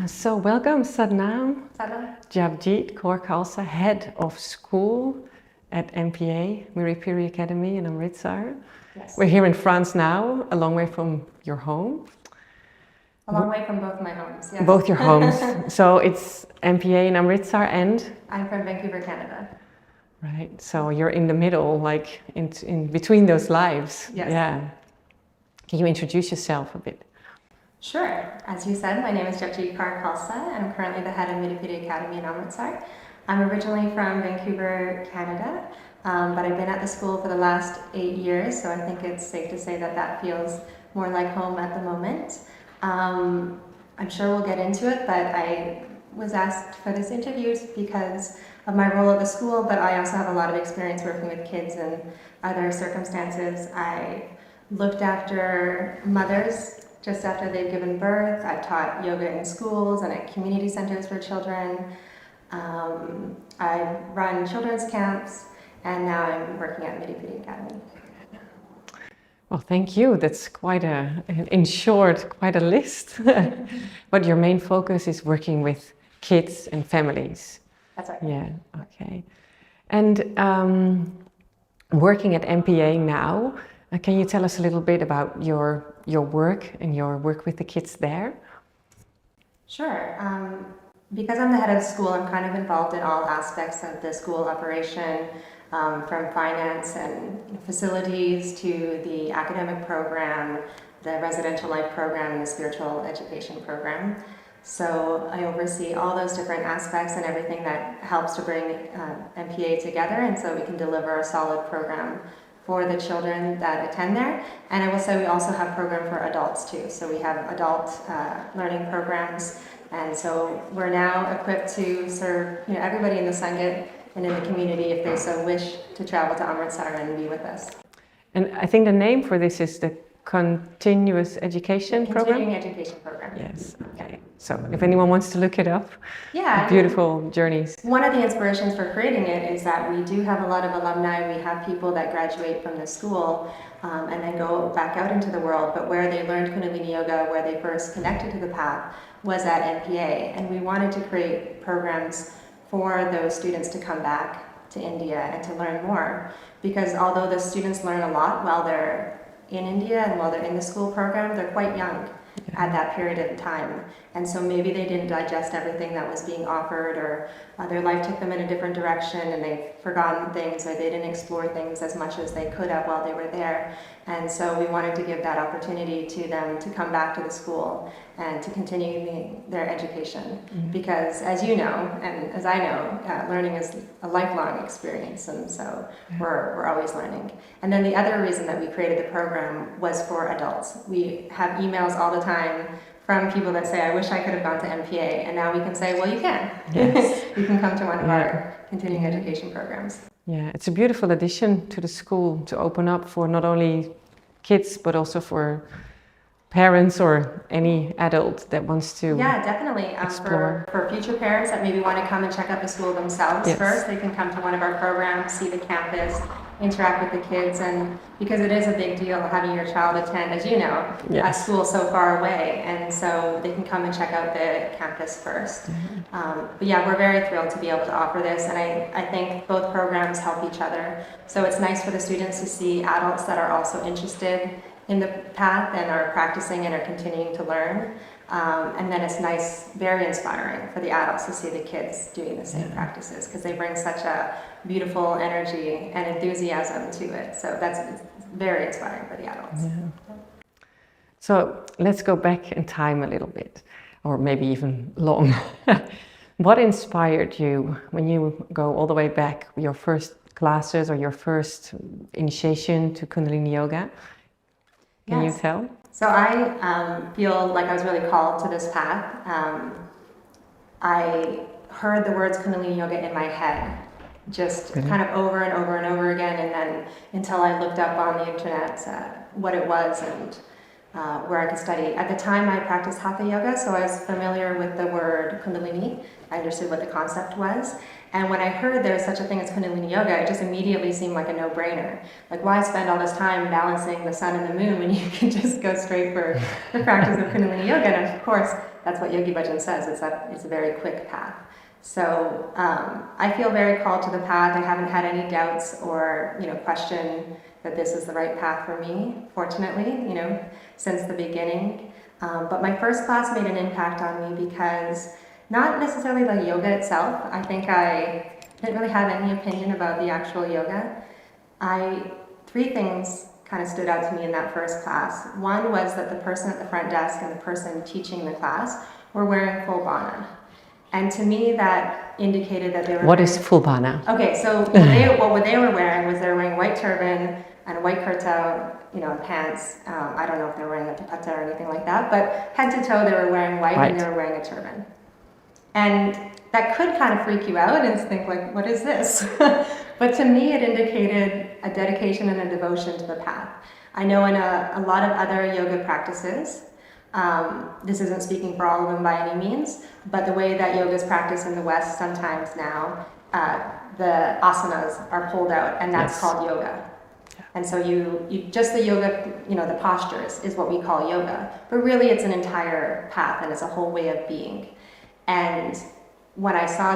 So welcome, Naam, Sadhana. Japjeet Kaur Khalsa, head of school at MPA, Miri Piri Academy in Amritsar. Yes. We're here in France now, a long way from your home. A long way from both my homes. Yes. Both your homes. So it's MPA in Amritsar and? I'm from Vancouver, Canada. Right, so you're in the middle, like in between those lives. Yes. Yeah. Can you introduce yourself a bit? Sure. As you said, my name is Japjeet Kaur Khalsa, and I'm currently the head of Miri Piri Academy in Amritsar. I'm originally from Vancouver, Canada, but I've been at the school for the last 8 years, so I think it's safe to say that that feels more like home at the moment. I'm sure we'll get into it, but I was asked for this interview because of my role at the school, but I also have a lot of experience working with kids in other circumstances. I looked after mothers just after they've given birth. I've taught yoga in schools and at community centers for children. I've run children's camps, and now I'm working at Miri Piri Academy. Well, thank you. That's quite in short, quite a list. But your main focus is working with kids and families. That's right. Yeah, okay. And working at MPA now, can you tell us a little bit about your work and your work with the kids there? Sure. Because I'm the head of the school, I'm kind of involved in all aspects of the school operation, from finance and facilities to the academic program, the residential life program, and the spiritual education program. So I oversee all those different aspects and everything that helps to bring MPA together, and so we can deliver a solid program for the children that attend there. And I will say we also have a program for adults too. So we have adult learning programs, and so we're now equipped to serve everybody in the Sangha and in the community if they so wish to travel to Amritsar and be with us. And I think the name for this is the Continuous Education Program? Continuing Education Program. Yes, okay. So if anyone wants to look it up, yeah, beautiful journeys. One of the inspirations for creating it is that we do have a lot of alumni. We have people that graduate from the school and then go back out into the world, but where they learned Kundalini Yoga, where they first connected to the path, was at MPA. And we wanted to create programs for those students to come back to India and to learn more. Because although the students learn a lot while they're in India and while they're in the school program, they're quite young at that period of time. And so maybe they didn't digest everything that was being offered, or their life took them in a different direction and they've forgotten things, or they didn't explore things as much as they could have while they were there. And so we wanted to give that opportunity to them to come back to the school and to continue their education. Mm-hmm. Because as you know, and as I know, learning is a lifelong experience, and so we're always learning. And then the other reason that we created the program was for adults. We have emails all the time from people that say, I wish I could have gone to MPA, and now we can say, well, you can. Yes. You can come to one of our continuing education programs. Yeah, it's a beautiful addition to the school to open up for not only kids, but also for parents or any adult that wants to definitely. Explore. For future parents that maybe want to come and check out the school themselves first, they can come to one of our programs, see the campus, interact with the kids, and because it is a big deal having your child attend, as you know, a school so far away, and so they can come and check out the campus first. Mm-hmm. But yeah, we're very thrilled to be able to offer this, and I think both programs help each other. So it's nice for the students to see adults that are also interested in the path and are practicing and are continuing to learn. And then it's nice, very inspiring for the adults to see the kids doing the same practices, because they bring such a beautiful energy and enthusiasm to it. So it's very inspiring for the adults. Yeah. So let's go back in time a little bit, or maybe even long. What inspired you when you go all the way back, your first classes or your first initiation to Kundalini Yoga? Can you tell? So I feel like I was really called to this path. I heard the words Kundalini Yoga in my head, just kind of over and over and over again, and then until I looked up on the internet what it was and where I could study. At the time I practiced Hatha Yoga, so I was familiar with the word Kundalini. I understood what the concept was. And when I heard there was such a thing as Kundalini Yoga, it just immediately seemed like a no-brainer. Like, why spend all this time balancing the sun and the moon when you can just go straight for the practice of Kundalini Yoga? And of course, That's what Yogi Bhajan says. It's a very quick path. So I feel very called to the path. I haven't had any doubts or question that this is the right path for me, fortunately, since the beginning. But my first class made an impact on me because not necessarily the yoga itself. I think I didn't really have any opinion about the actual yoga. Three things kind of stood out to me in that first class. One was that the person at the front desk and the person teaching the class were wearing full bana. And to me, that indicated that they were What is full bana? Okay, so what they were wearing was they were wearing white turban and a white kurta, and pants. I don't know if they were wearing a dupatta or anything like that, but head to toe they were wearing white and they were wearing a turban. And that could kind of freak you out and think like, what is this? But to me, it indicated a dedication and a devotion to the path. I know in a lot of other yoga practices, this isn't speaking for all of them by any means, but the way that yoga is practiced in the West sometimes now, the asanas are pulled out, and that's called yoga. And so you just the yoga, the postures is what we call yoga, but really it's an entire path and it's a whole way of being. And when I saw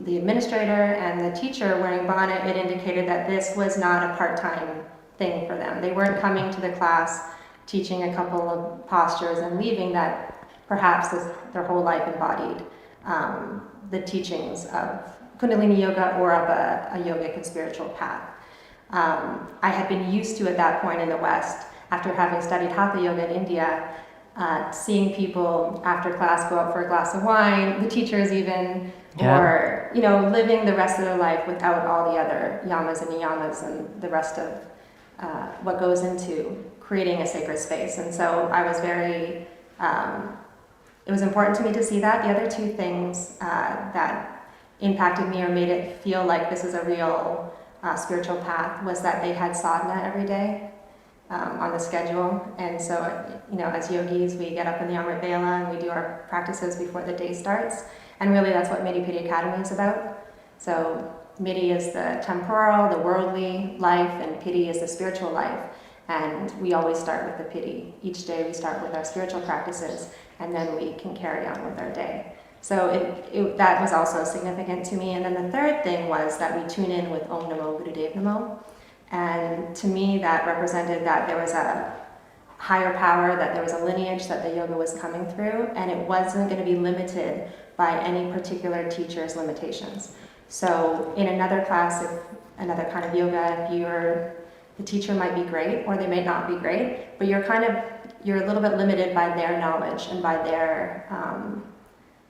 the administrator and the teacher wearing bana, it indicated that this was not a part-time thing for them. They weren't coming to the class, teaching a couple of postures and leaving, that perhaps their whole life embodied the teachings of Kundalini Yoga or of a yogic and spiritual path. I had been used to at that point in the West, after having studied Hatha Yoga in India, seeing people after class go out for a glass of wine, the teachers even, or living the rest of their life without all the other yamas and niyamas and the rest of what goes into creating a sacred space. And so I was very, it was important to me to see that. The other two things that impacted me or made it feel like this is a real spiritual path was that they had sadhana every day on the schedule. And so, as yogis, we get up in the Amrit Vela and we do our practices before the day starts. And really that's what Miri Piri Academy is about. So Miri is the temporal, the worldly life, and Piri is the spiritual life. And we always start with the Piri. Each day we start with our spiritual practices, and then we can carry on with our day. So that was also significant to me. And then the third thing was that we tune in with Om Namo Gurudev Namo. And to me that represented that there was a higher power, that there was a lineage that the yoga was coming through, and it wasn't going to be limited by any particular teacher's limitations. So in another class, if another kind of yoga, the teacher might be great or they may not be great, but you're a little bit limited by their knowledge and by their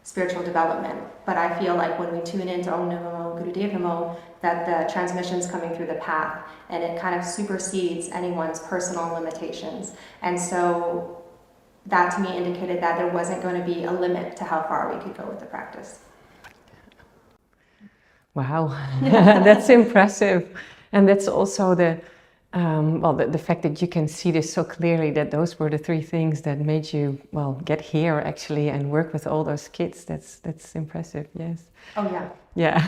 spiritual development. But I feel like when we tune into Om Namo Gurudev Namo, that the transmission's coming through the path, and it kind of supersedes anyone's personal limitations. And so that to me indicated that there wasn't going to be a limit to how far we could go with the practice. Wow, that's impressive. And that's also the fact that you can see this so clearly, that those were the three things that made you, get here actually and work with all those kids. That's impressive, yes. Oh, yeah. Yeah.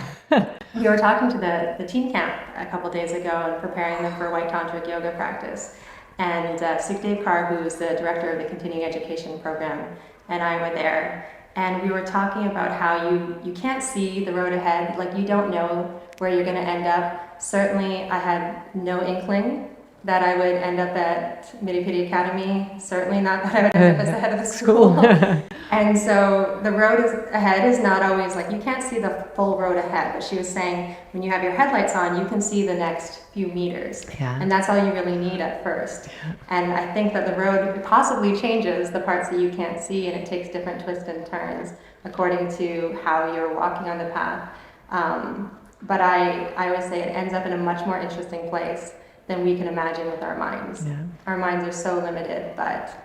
We were talking to the teen camp a couple days ago and preparing them for White Tantric Yoga practice. And Japjeet Kaur, who's the director of the continuing education program, and I were there. And we were talking about how you can't see the road ahead, like you don't know where you're going to end up. Certainly, I had no inkling that I would end up at Miri Piri Academy. Certainly not that I would end up as the head of the school. And so the road ahead is not always like, you can't see the full road ahead. But she was saying, when you have your headlights on, you can see the next few meters. Yeah. And that's all you really need at first. Yeah. And I think that the road possibly changes the parts that you can't see, and it takes different twists and turns according to how you're walking on the path. But I always say it ends up in a much more interesting place than we can imagine with our minds. Yeah. Our minds are so limited, but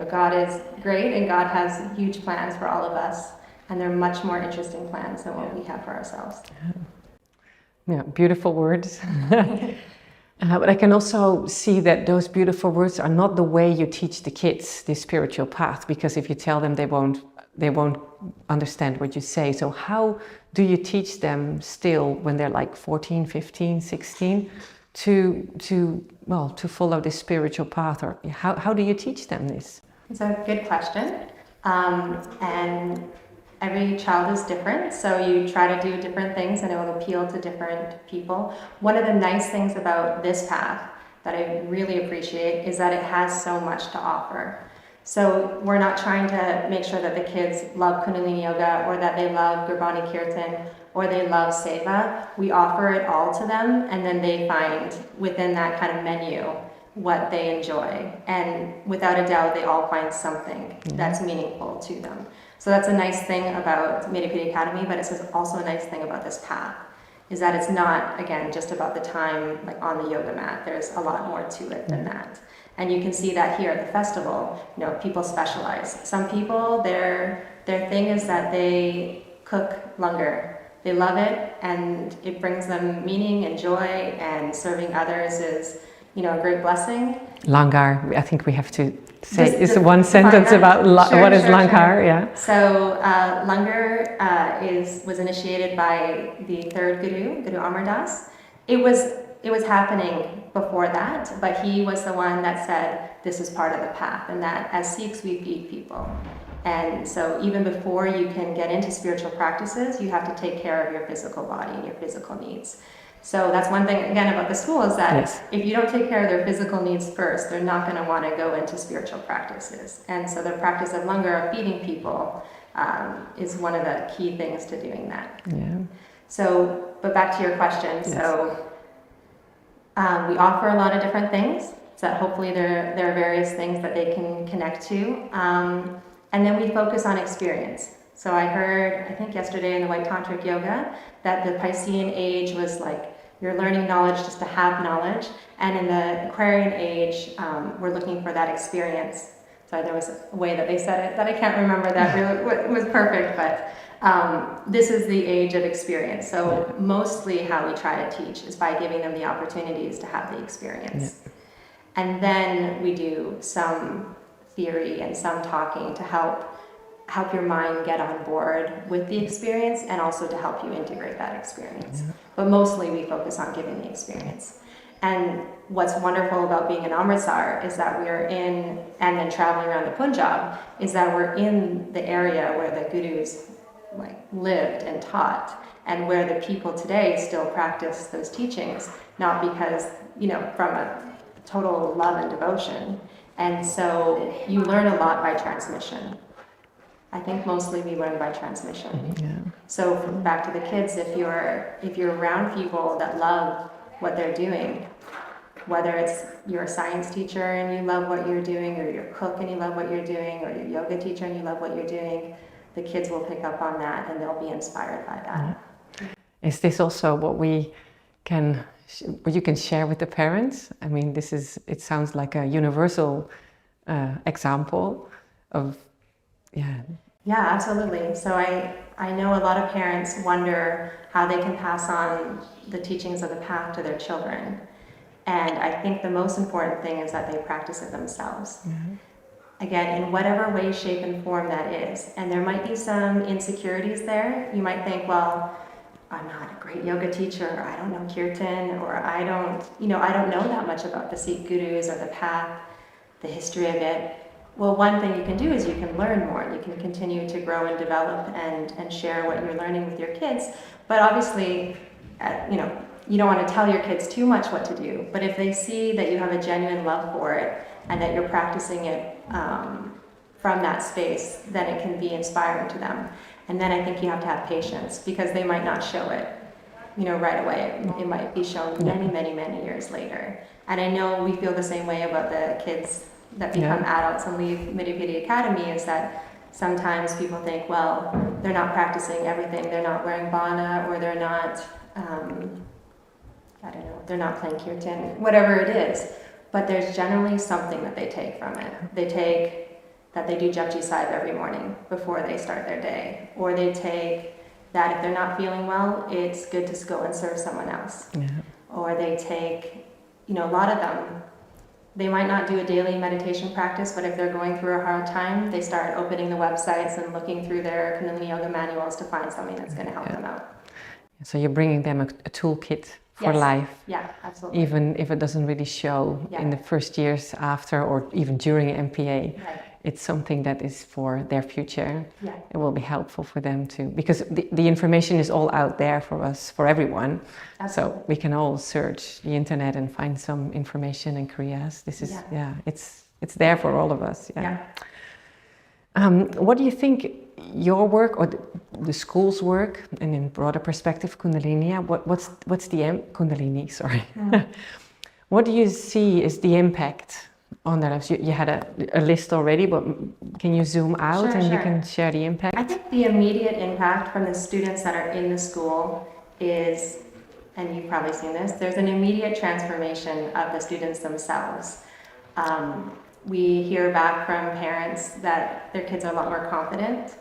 God is great, and God has huge plans for all of us, and they're much more interesting plans than what we have for ourselves. Yeah, beautiful words. But I can also see that those beautiful words are not the way you teach the kids this spiritual path, because if you tell them, they won't understand what you say. So how do you teach them still when they're like 14, 15, 16 to follow this spiritual path? Or how do you teach them this? It's a good question. And every child is different, so you try to do different things and it will appeal to different people. One of the nice things about this path that I really appreciate is that it has so much to offer. So we're not trying to make sure that the kids love Kundalini Yoga or that they love Gurbani Kirtan or they love seva. We offer it all to them, and then they find within that kind of menu what they enjoy. And without a doubt, they all find something that's meaningful to them. So that's a nice thing about Miri Piri Academy, but it's also a nice thing about this path, is that it's not, again, just about the time like on the yoga mat. There's a lot more to it than that. And you can see that here at the festival, you know, people specialize. Some people, their thing is that they cook langar. They love it, and it brings them meaning and joy, and serving others is, you know, a great blessing. Langar, I think we have to say, is one sentence about what is langar, yeah. So langar was initiated by the third Guru, Guru Amar Das. It was happening before that, but he was the one that said, this is part of the path, and that as Sikhs we feed people. And so even before you can get into spiritual practices, you have to take care of your physical body and your physical needs. So that's one thing, again, about the school, is that if you don't take care of their physical needs first, they're not going to want to go into spiritual practices. And so the practice of langar, of feeding people, is one of the key things to doing that. Yeah. So, but back to your question. Yes. So we offer a lot of different things. So hopefully there are various things that they can connect to. And then we focus on experience. So I heard, I think yesterday in the White Tantric Yoga, that the Piscean age was like, you're learning knowledge just to have knowledge. And in the Aquarian age, we're looking for that experience. So there was a way that they said it that I can't remember that really was perfect, but this is the age of experience. So mostly how we try to teach is by giving them the opportunities to have the experience. Yeah. And then we do some theory and some talking to help your mind get on board with the experience, and also to help you integrate that experience. Yeah. But mostly we focus on giving the experience. And what's wonderful about being in Amritsar is that we're in, and then traveling around the Punjab, is that we're in the area where the gurus like lived and taught, and where the people today still practice those teachings, not because, you know, from a total love and devotion. And so you learn a lot by transmission. I think mostly we learn by transmission. Yeah. So back to the kids, if you're around people that love what they're doing, whether it's you're a science teacher and you love what you're doing, or you're a cook and you love what you're doing, or you're a yoga teacher and you love what you're doing, the kids will pick up on that and they'll be inspired by that. Is this also what you can share with the parents? I mean, it sounds like a universal example of, Yeah, absolutely. So I know a lot of parents wonder how they can pass on the teachings of the path to their children. And I think the most important thing is that they practice it themselves. Mm-hmm. Again, in whatever way, shape, and form that is. And there might be some insecurities there. You might think, well, I'm not a great yoga teacher, or I don't know kirtan, or I don't know that much about the Sikh gurus or the path, the history of it. Well, one thing you can do is you can learn more. You can continue to grow and develop and share what you're learning with your kids. But obviously, you don't want to tell your kids too much what to do. But if they see that you have a genuine love for it and that you're practicing it from that space, then it can be inspiring to them. And then I think you have to have patience, because they might not show it, right away. It might be shown many, many, many years later. And I know we feel the same way about the kids that become adults and leave Miri Piri Academy, is that sometimes people think, well, they're not practicing everything. They're not wearing bana, or they're not, they're not playing kirtan, whatever it is. But there's generally something that they take from it. They take that they do Japjeet Kaur every morning before they start their day. Or they take that if they're not feeling well, it's good to go and serve someone else. Yeah. Or they take, a lot of them, they might not do a daily meditation practice, but if they're going through a hard time, they start opening the websites and looking through their Kundalini Yoga manuals to find something that's going to help them out. So you're bringing them a toolkit for life. Yeah, absolutely. Even if it doesn't really show in the first years after, or even during MPA. Right. it's something that is for their future. Yeah. It will be helpful for them too, because the information is all out there for us, for everyone. Absolutely. So we can all search the internet and find some information and Kriyas. This is, it's there for all of us. Yeah. What do you think your work or the school's work, and in broader perspective, Kundalini, what's the Kundalini, sorry. What do you see is the impact on their lives? You had a list already, but can you zoom out you can share the impact? I think the immediate impact from the students that are in the school is, and you've probably seen this, there's an immediate transformation of the students themselves. We hear back from parents that their kids are a lot more confident.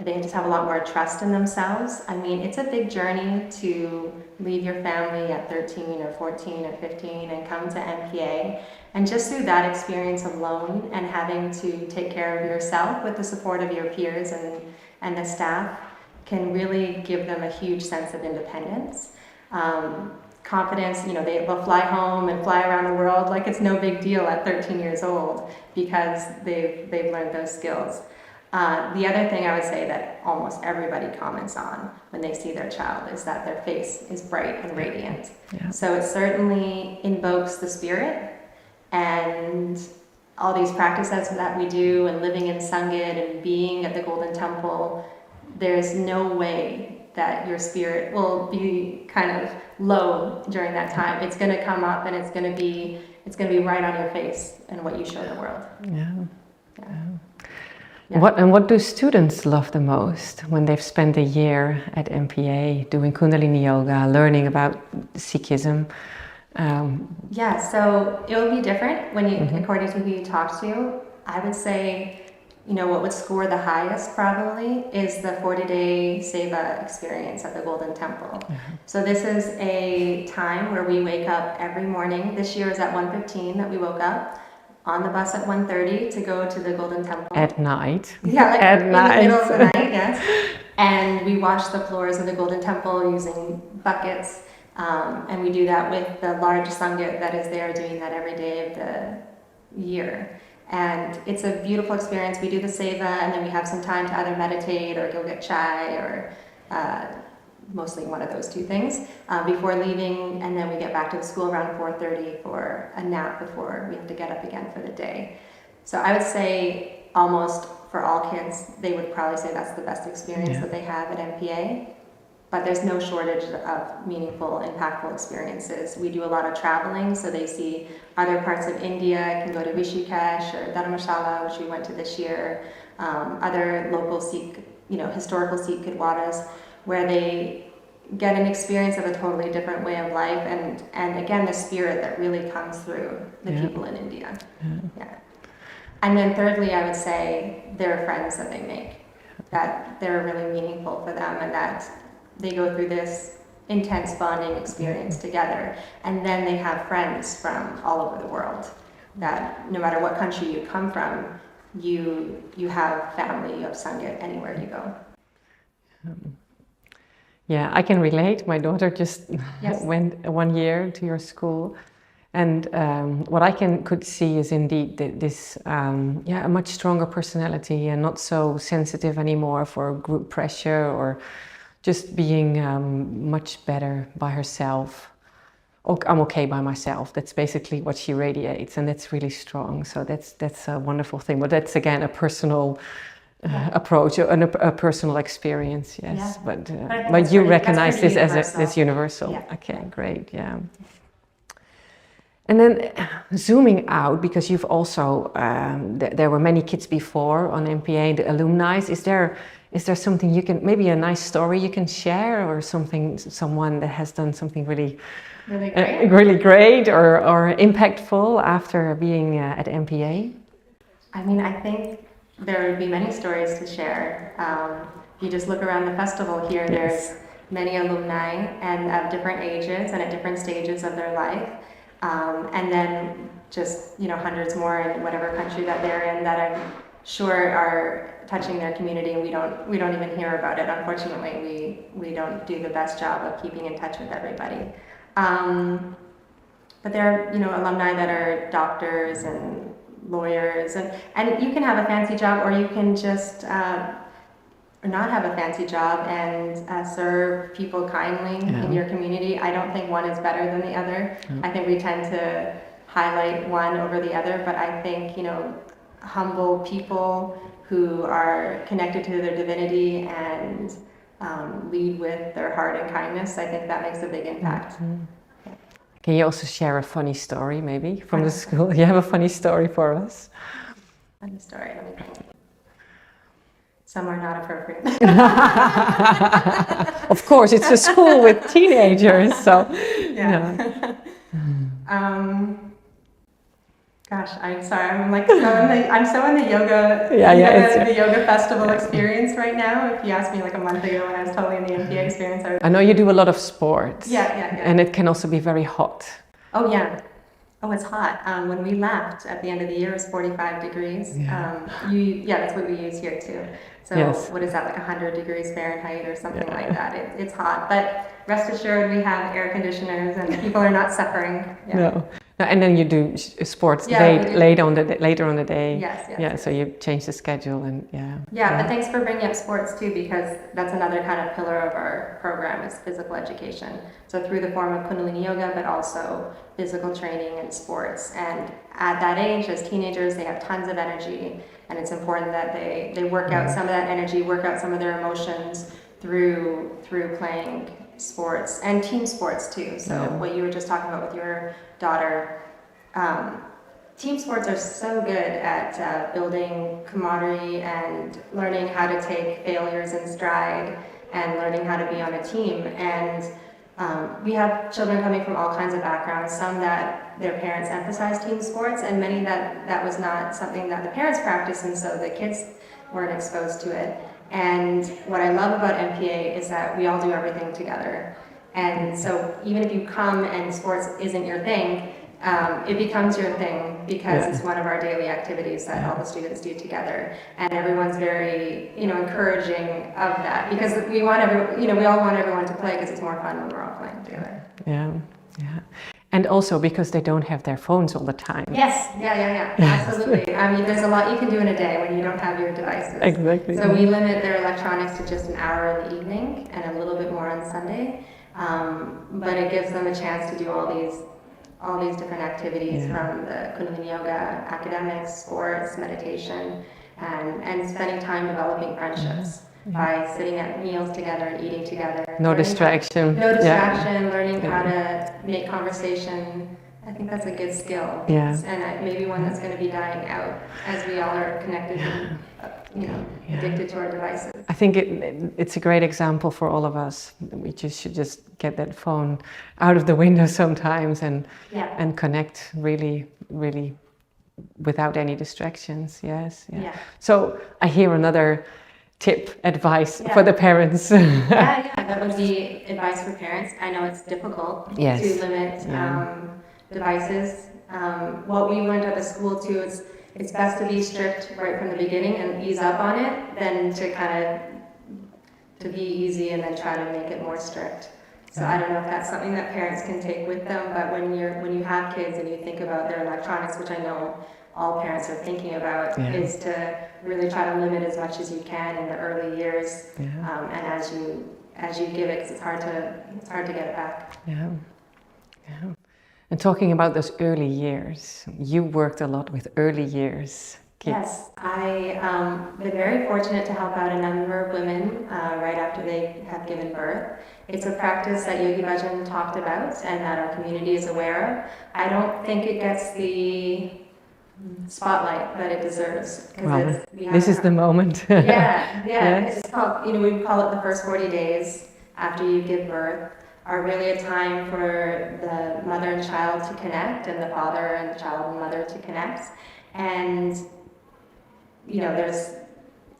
They just have a lot more trust in themselves. I mean, it's a big journey to leave your family at 13 or 14 or 15 and come to MPA. And just through that experience alone and having to take care of yourself with the support of your peers and the staff can really give them a huge sense of independence. Confidence, they will fly home and fly around the world like it's no big deal at 13 years old because they've learned those skills. The other thing I would say that almost everybody comments on when they see their child is that their face is bright and radiant. Yeah. So it certainly invokes the spirit, and all these practices that we do and living in Sangit and being at the Golden Temple, there's no way that your spirit will be kind of low during that time. It's going to come up and it's going to be right on your face and what you show the world. Yeah. What do students love the most when they've spent a year at MPA doing Kundalini Yoga, learning about Sikhism? So it will be different when you, according to who you talk to. I would say, what would score the highest probably is the 40-day seva experience at the Golden Temple. So this is a time where we wake up every morning. This year is at 1:15 that we woke up. On the bus at 1:30 to go to the Golden Temple. At night. Yeah, like at in night. the middle of the night, yes. And we wash the floors of the Golden Temple using buckets. And we do that with the large Sangha that is there, doing that every day of the year. And it's a beautiful experience. We do the seva, and then we have some time to either meditate or go get chai or mostly one of those two things before leaving, and then we get back to the school around 4:30 for a nap before we have to get up again for the day. So I would say almost for all kids, they would probably say that's the best experience that they have at MPA. But there's no shortage of meaningful, impactful experiences. We do a lot of traveling, so they see other parts of India, can go to Rishikesh or Dharamshala, which we went to this year, other local Sikh, historical Sikh Gurdwaras, where they get an experience of a totally different way of life, and again, the spirit that really comes through the people in India. And then thirdly, I would say there are friends that they make, that they're really meaningful for them, and that they go through this intense bonding experience together, and then they have friends from all over the world, that no matter what country you come from, you have family, you have Sangha anywhere you go. Yeah, I can relate. My daughter just went 1 year to your school, and what I could see is indeed this a much stronger personality and not so sensitive anymore for group pressure or just being much better by herself. I'm okay by myself. That's basically what she radiates, and that's really strong. So that's a wonderful thing. But that's again a personal approach and a personal experience, yes. But you recognize this as universal. Yeah. Okay, great, yeah. And then zooming out, because you've also there were many kids before on MPA, the alumni. Is there something you can, maybe a nice story you can share, or someone that has done something really great or impactful after being at MPA? I mean, I think there would be many stories to share. You just look around the festival here, there's many alumni and of different ages and at different stages of their life. And then just, hundreds more in whatever country that they're in that I'm sure are touching their community, and we don't even hear about it. Unfortunately, we don't do the best job of keeping in touch with everybody. But there are, alumni that are doctors and lawyers, and you can have a fancy job, or you can just not have a fancy job and serve people kindly in your community. I don't think one is better than the other. I think we tend to highlight one over the other, but I think, you know, humble people who are connected to their divinity and lead with their heart and kindness, I think that makes a big impact. Can you also share a funny story, maybe, from the school? You have a funny story for us? Funny story, let me think. Some are not appropriate. Of course, it's a school with teenagers, so... Yeah. Gosh, I'm sorry. I'm so in the yoga, the yoga festival experience right now. If you asked me like a month ago when I was totally in the MPA experience, I know you do a lot of sports. Yeah. And it can also be very hot. Oh yeah. Oh, it's hot. When we left at the end of the year, it was 45 degrees. That's what we use here too. So what is that, like 100 degrees Fahrenheit or something like that? It's hot, but rest assured we have air conditioners and people are not suffering. No. And then you do sports later on the day. Yes. So you change the schedule and but thanks for bringing up sports too, because that's another kind of pillar of our program is physical education. So through the form of Kundalini Yoga, but also physical training and sports. And at that age, as teenagers, they have tons of energy, and it's important that they work out some of that energy, work out some of their emotions through playing sports and team sports too. So what you were just talking about with your daughter, team sports are so good at building camaraderie and learning how to take failures in stride and learning how to be on a team. And we have children coming from all kinds of backgrounds, some that their parents emphasize team sports, and many that was not something that the parents practiced, and so the kids weren't exposed to it. And what I love about MPA is that we all do everything together. And so even if you come and sports isn't your thing, it becomes your thing because it's one of our daily activities that all the students do together. And everyone's very, encouraging of that because we want we all want everyone to play because it's more fun when we're all playing together. Yeah. And also because they don't have their phones all the time. Yes, absolutely. I mean, there's a lot you can do in a day when you don't have your devices. Exactly. So we limit their electronics to just an hour in the evening and a little bit more on Sunday. But it gives them a chance to do all these different activities from the Kundalini Yoga, academics, sports, meditation, and spending time developing friendships. By sitting at meals together and eating together. No distraction. Learning how to make conversation. I think that's a good skill. And maybe one that's going to be dying out as we all are connected and addicted to our devices. I think it's a great example for all of us. We should just get that phone out of the window sometimes and connect really, really without any distractions. Yes. So I hear another advice for the parents. That would be advice for parents. I know it's difficult to limit devices. What we learned at the school too is it's best to be strict right from the beginning and ease up on it than to be easy and then try to make it more strict. So I don't know if that's something that parents can take with them, but when you have kids and you think about their electronics, which I know all parents are thinking about, is to really try to limit as much as you can in the early years, and as you give it, because it's hard to get it back. And talking about those early years, you worked a lot with early years kids. Yes, I've been very fortunate to help out a number of women right after they have given birth. It's a practice that Yogi Bhajan talked about and that our community is aware of. I don't think it gets the spotlight that it deserves. Well, this is the moment. It's called, we call it the first 40 days after you give birth are really a time for the mother and child to connect and the father and the child and mother to connect. And,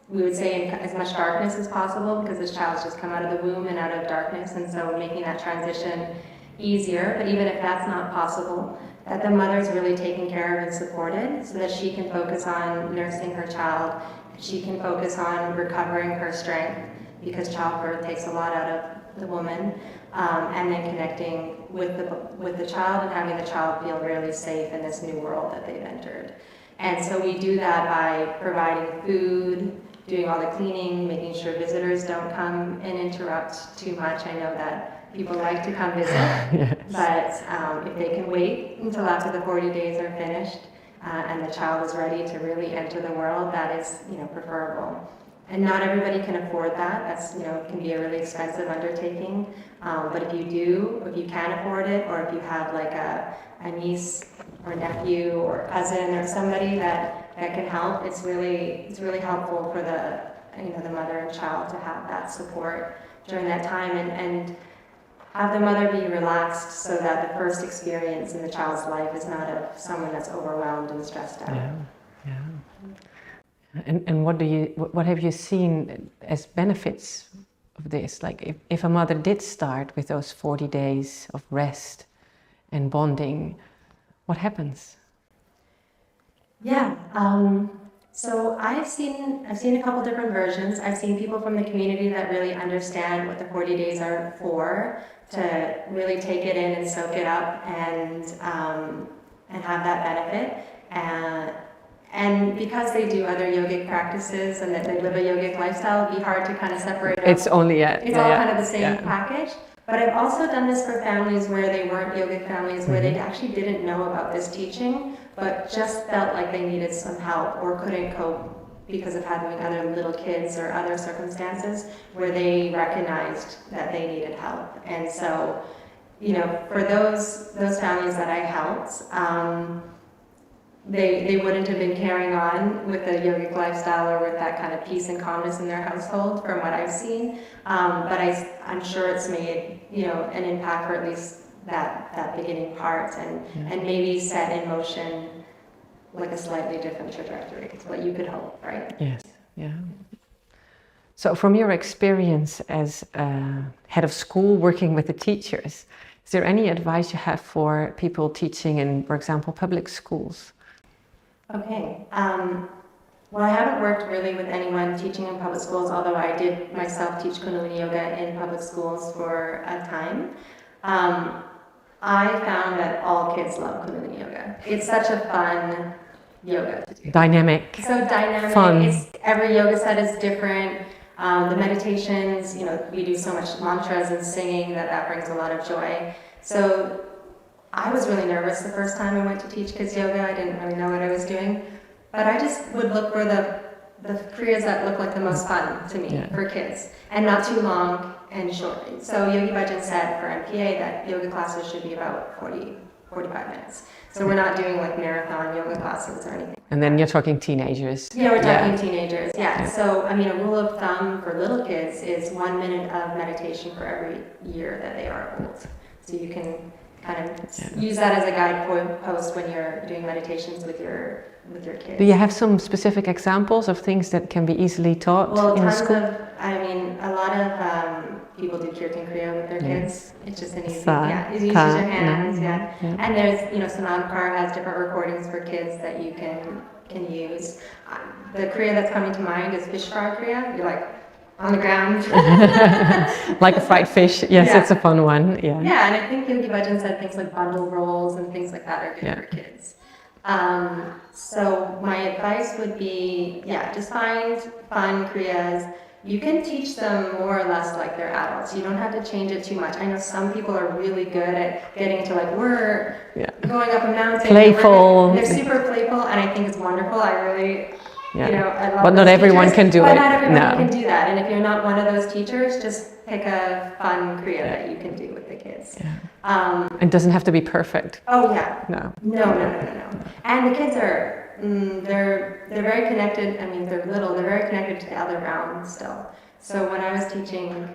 we would say in as much darkness as possible because this child's just come out of the womb and out of darkness, and so making that transition easier. But even if that's not possible, that the mother's really taken care of and supported so that she can focus on nursing her child, she can focus on recovering her strength because childbirth takes a lot out of the woman, and then connecting with the child and having the child feel really safe in this new world that they've entered. And so we do that by providing food, doing all the cleaning, making sure visitors don't come and interrupt too much. I know that people like to come visit, yes. But if they can wait until after the 40 days are finished and the child is ready to really enter the world, that is, preferable. And not everybody can afford that. That's, can be a really expensive undertaking. But if you can afford it, or if you have like a niece or nephew or cousin or somebody that can help, it's really helpful for the mother and child to have that support during that time, and have the mother be relaxed so that the first experience in the child's life is not of someone that's overwhelmed and stressed out. Yeah. And what have you seen as benefits of this? Like if a mother did start with those 40 days of rest and bonding, what happens? Yeah. So I've seen a couple different versions. I've seen people from the community that really understand what the 40 days are for, to really take it in and soak it up and have that benefit. And because they do other yogic practices and that they live a yogic lifestyle, it'd be hard to kind of separate out. It's only It's all kind of the same package. But I've also done this for families where they weren't yogic families, where they actually didn't know about this teaching, but just felt like they needed some help or couldn't cope because of having other little kids or other circumstances where they recognized that they needed help. And so, for those families that I helped, they wouldn't have been carrying on with the yogic lifestyle or with that kind of peace and calmness in their household, from what I've seen. But I'm sure it's made, an impact, or at least that beginning part, and maybe set in motion like a slightly different trajectory. It's what you could hope, right? Yes, yeah. So from your experience as head of school, working with the teachers, is there any advice you have for people teaching in, for example, public schools? Okay. Well, I haven't worked really with anyone teaching in public schools, although I did myself teach Kundalini Yoga in public schools for a time. I found that all kids love Kundalini Yoga. It's such a fun yoga to do. Dynamic. So dynamic. Fun. Every yoga set is different. The meditations, we do so much mantras and singing that brings a lot of joy. So I was really nervous the first time I went to teach kids yoga. I didn't really know what I was doing. But I just would look for the kriyas that look like the most fun to me for kids, and not too long and short. So Yogi Bhajan said for MPA that yoga classes should be about 45 minutes. So we're not doing like marathon yoga classes or anything. And then you're talking teenagers. Yeah, we're talking teenagers. Yeah. So, a rule of thumb for little kids is 1 minute of meditation for every year that they are old. So you can kind of use that as a guidepost when you're doing meditations with your kids. Do you have some specific examples of things that can be easily taught in school? A lot of people do kirtan kriya with their kids. It's just an easy, you use your hands, And there's, Sanamkar has different recordings for kids that you can use. The kriya that's coming to mind is fish fry kriya. You're like on the ground. Like a fried fish. Yes, it's a fun one. Yeah. Yeah, and I think Yogi Bhajan said things like bundle rolls and things like that are good for kids. So my advice would be, just find fun kriyas. You can teach them more or less like they're adults. You don't have to change it too much. I know some people are really good at getting to we're going up a mountain. Playful. They're super playful, and I think it's wonderful. I really, I love but not everyone can do it. But not everyone can do that. And if you're not one of those teachers, just pick a fun kriya that you can do with the kids. It doesn't have to be perfect. Oh yeah. No. And the kids are, they're very connected. They're little. They're very connected to the other realm still. So when I was teaching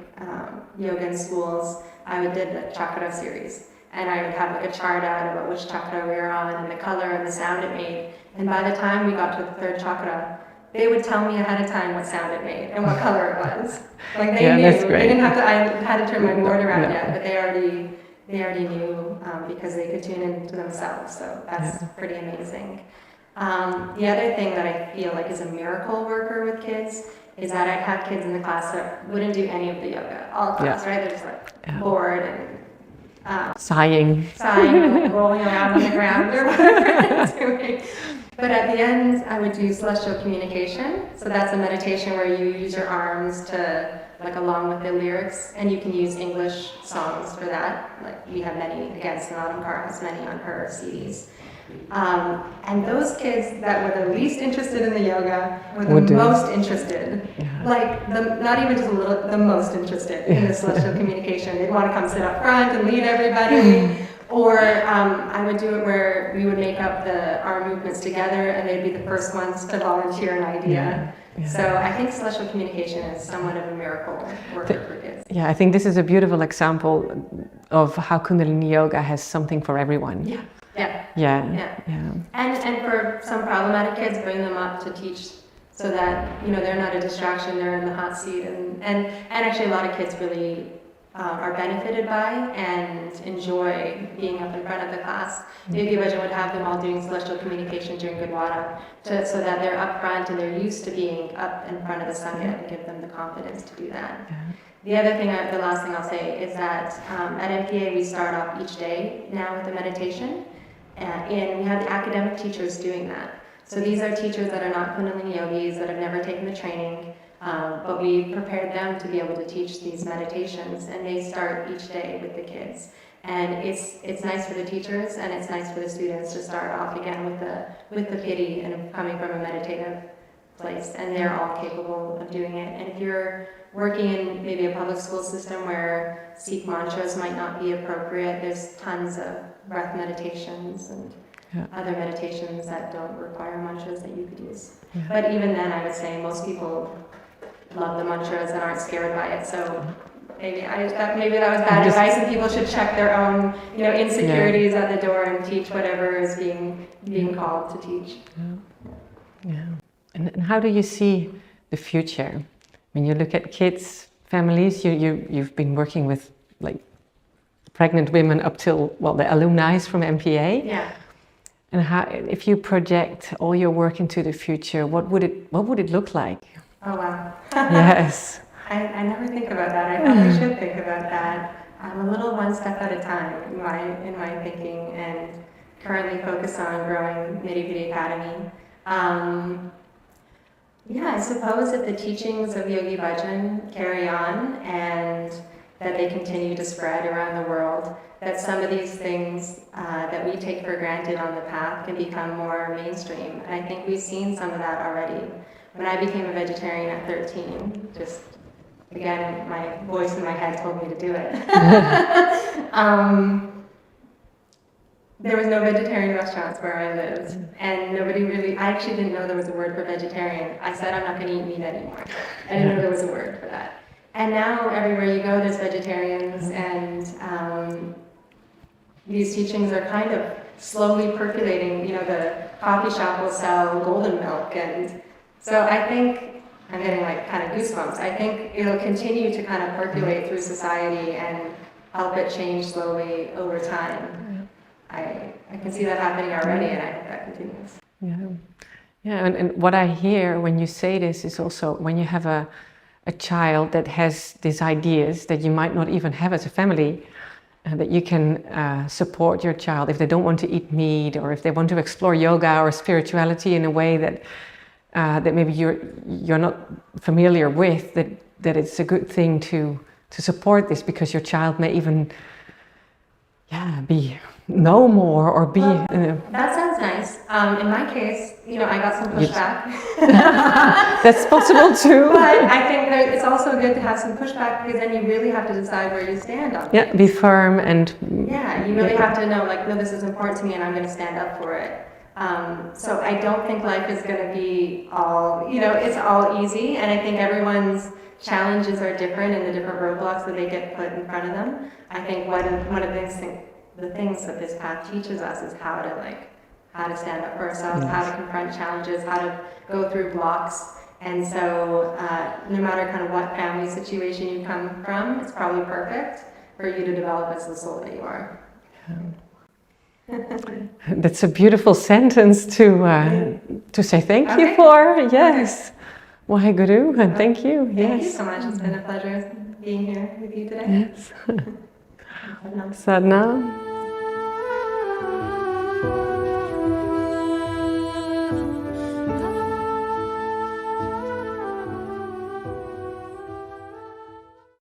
yoga in schools, I did a chakra series, and I would have a chart out about which chakra we were on and the color and the sound it made. And by the time we got to the third chakra, they would tell me ahead of time what sound it made and what color it was. They knew. That's great. They didn't have to. I hadn't turned my board around yet, but they already knew because they could tune into themselves. So that's pretty amazing. The other thing that I feel like is a miracle worker with kids is that I'd have kids in the class that wouldn't do any of the yoga, all class, right? They're just bored and sighing, rolling around on the ground or whatever they're doing. But at the end, I would do celestial communication. So that's a meditation where you use your arms to, like, along with the lyrics, and you can use English songs for that. Like, we have many, again, Naam has many on her CDs. And those kids that were the least interested in the yoga were the most interested. Yeah. Like, not even just a little, the most interested in the celestial communication. They'd want to come sit up front and lead everybody. Or I would do it where we would make up the arm movements together, and they'd be the first ones to volunteer an idea. Yeah. Yeah. So I think celestial communication is somewhat of a miracle worker for kids. Yeah, I think this is a beautiful example of how Kundalini Yoga has something for everyone. Yeah. Yeah. Yeah. Yeah. Yeah. And for some problematic kids, bring them up to teach so that, you know, they're not a distraction, they're in the hot seat. And actually a lot of kids really are benefited by and enjoy being up in front of the class. Maybe Bhajan would have them all doing celestial communication during Gurdwara so that they're up front and they're used to being up in front of the Sangha and give them the confidence to do that. Yeah. The other thing, the last thing I'll say is that at MPA we start off each day now with a meditation, and we have the academic teachers doing that. So these are teachers that are not Kundalini yogis, that have never taken the training, but we prepared them to be able to teach these meditations, and they start each day with the kids. And it's nice for the teachers, and it's nice for the students to start off again with the pity and coming from a meditative place, and they're all capable of doing it. And if you're working in maybe a public school system where Sikh mantras might not be appropriate, there's tons of breath meditations and other meditations that don't require mantras that you could use. Yeah. But even then, I would say most people love the mantras and aren't scared by it. So maybe that was bad advice, and people should check their own, you know, insecurities at the door and teach whatever is being called to teach. Yeah. Yeah. And how do you see the future? When you look at kids, families, you've been working with like pregnant women up till, well, the alumni from MPA. Yeah. And how, if you project all your work into the future, what would it look like? Oh wow. Yes. I never think about that. I probably should think about that. I'm a little one step at a time in my thinking, and currently focus on growing Miri Piri Academy. Yeah, I suppose if the teachings of Yogi Bhajan carry on and that they continue to spread around the world, that some of these things that we take for granted on the path can become more mainstream. And I think we've seen some of that already. When I became a vegetarian at 13, just, again, my voice in my head told me to do it. There was no vegetarian restaurants where I lived, and nobody really, I actually didn't know there was a word for vegetarian. I said I'm not going to eat meat anymore. I didn't know there was a word for that. And now everywhere you go there's vegetarians, and these teachings are kind of slowly percolating. You know, the coffee shop will sell golden milk, and so I think, I'm getting like kind of goosebumps, I think it'll continue to kind of percolate through society and help it change slowly over time. I can see that happening already, and I hope that continues. Yeah, yeah. And what I hear when you say this is also when you have a child that has these ideas that you might not even have as a family, that you can support your child if they don't want to eat meat, or if they want to explore yoga or spirituality in a way that that maybe you're not familiar with. That it's a good thing to support this, because your child may even know more or be. That sounds nice. In my case, you know, I got some pushback. That's possible too. But I think that it's also good to have some pushback, because then you really have to decide where you stand on things. Be firm and. Yeah, you really have to know, like, no, this is important to me, and I'm going to stand up for it. So I don't think life is going to be all, you know, it's all easy, and I think everyone's challenges are different, and the different roadblocks that they get put in front of them. I think one of the things that this path teaches us is how to stand up for ourselves, how to confront challenges, how to go through blocks. And so no matter kind of what family situation you come from, it's probably perfect for you to develop as the soul that you are. That's a beautiful sentence to say thank you for. Yes. Waheguru, and thank you. Thank you so much. It's been a pleasure being here with you today. Yes. Sadhana.